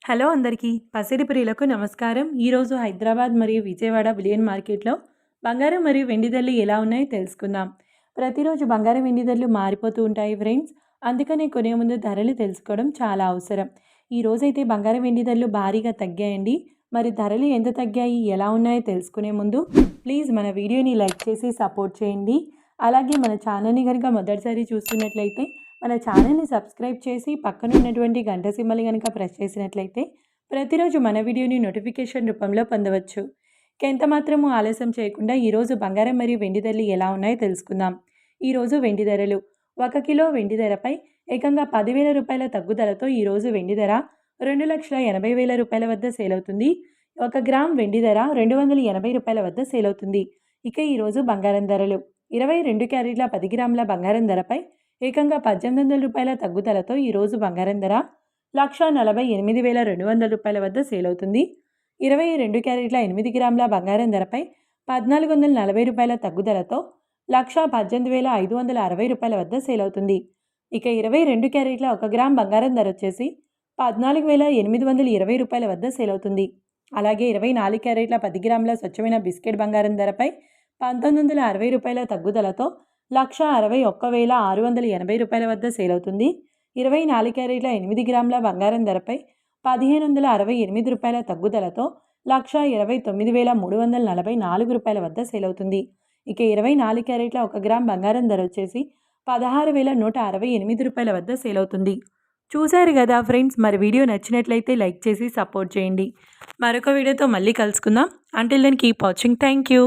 Hello అందరికీ పసిడి ప్రియులకు నమస్కారం. ఈరోజు హైదరాబాద్ మరియు విజయవాడ బులియన్ మార్కెట్లో బంగారం మరియు వెండి ధరలు ఎలా ఉన్నాయో తెలుసుకుందాం. ప్రతిరోజు బంగారం వెండి ధరలు మారిపోతూ ఉంటాయి ఫ్రెండ్స్. అందుకనే కొనే ముందు ధరలు తెలుసుకోవడం చాలా అవసరం. ఈ రోజైతే బంగారం వెండి ధరలు భారీగా తగ్గాయండి. మరి ధరలు ఎంత తగ్గాయి, ఎలా ఉన్నాయో తెలుసుకునే ముందు ప్లీజ్ మన వీడియోని లైక్ చేసి సపోర్ట్ చేయండి. అలాగే మన ఛానల్ని కనుక మొదటిసారి చూస్తున్నట్లయితే మన ఛానల్ని సబ్స్క్రైబ్ చేసి పక్కన ఉన్నటువంటి గంట సింబల్ని కనుక ప్రెస్ చేసినట్లయితే ప్రతిరోజు మన వీడియోని నోటిఫికేషన్ రూపంలో పొందవచ్చు. ఎంత మాత్రము ఆలస్యం చేయకుండా ఈరోజు బంగారం మరియు వెండి ధరలు ఎలా ఉన్నాయో తెలుసుకుందాం. ఈరోజు వెండి ధరలు 1 కిలో వెండి ధరపై ఏకంగా 10,000 రూపాయల తగ్గుదలతో ఈరోజు వెండి ధర 2,80,000 రూపాయల వద్ద సేల్ అవుతుంది. 1 గ్రామ్ వెండి ధర 280 రూపాయల వద్ద సేల్ అవుతుంది. ఇక ఈరోజు బంగారం ధరలు 22 క్యారెట్ల 10 గ్రాముల బంగారం ధరపై ఏకంగా 1,800 రూపాయల తగ్గుదలతో ఈరోజు బంగారం ధర 1,48,200 రూపాయల వద్ద సేల్ అవుతుంది. 22 క్యారెట్ల 8 గ్రాముల బంగారం ధరపై 1,440 రూపాయల తగ్గుదలతో 1,18,560 రూపాయల వద్ద సేల్ అవుతుంది. ఇక 22 క్యారెట్ల 1 గ్రామ్ బంగారం ధర వచ్చేసి 14,820 రూపాయల వద్ద సేల్ అవుతుంది. అలాగే 24 క్యారెట్ల 10 గ్రాముల స్వచ్ఛమైన బిస్కెట్ బంగారం ధరపై 1,960 రూపాయల తగ్గుదలతో 1,61,680 రూపాయల వద్ద సేల్ అవుతుంది. 24 క్యారెట్ల 8 గ్రాముల బంగారం ధరపై 1,568 రూపాయల తగ్గుదలతో 1,29,344 రూపాయల వద్ద సేల్ అవుతుంది. ఇక 24 క్యారెట్ల 1 గ్రామ్ బంగారం ధర వచ్చేసి 16,168 రూపాయల వద్ద సేల్ అవుతుంది. చూశారు కదా ఫ్రెండ్స్, మరి వీడియో నచ్చినట్లయితే లైక్ చేసి సపోర్ట్ చేయండి. మరొక వీడియోతో మళ్ళీ కలుసుకుందాం. Until then keep watching. Thank you.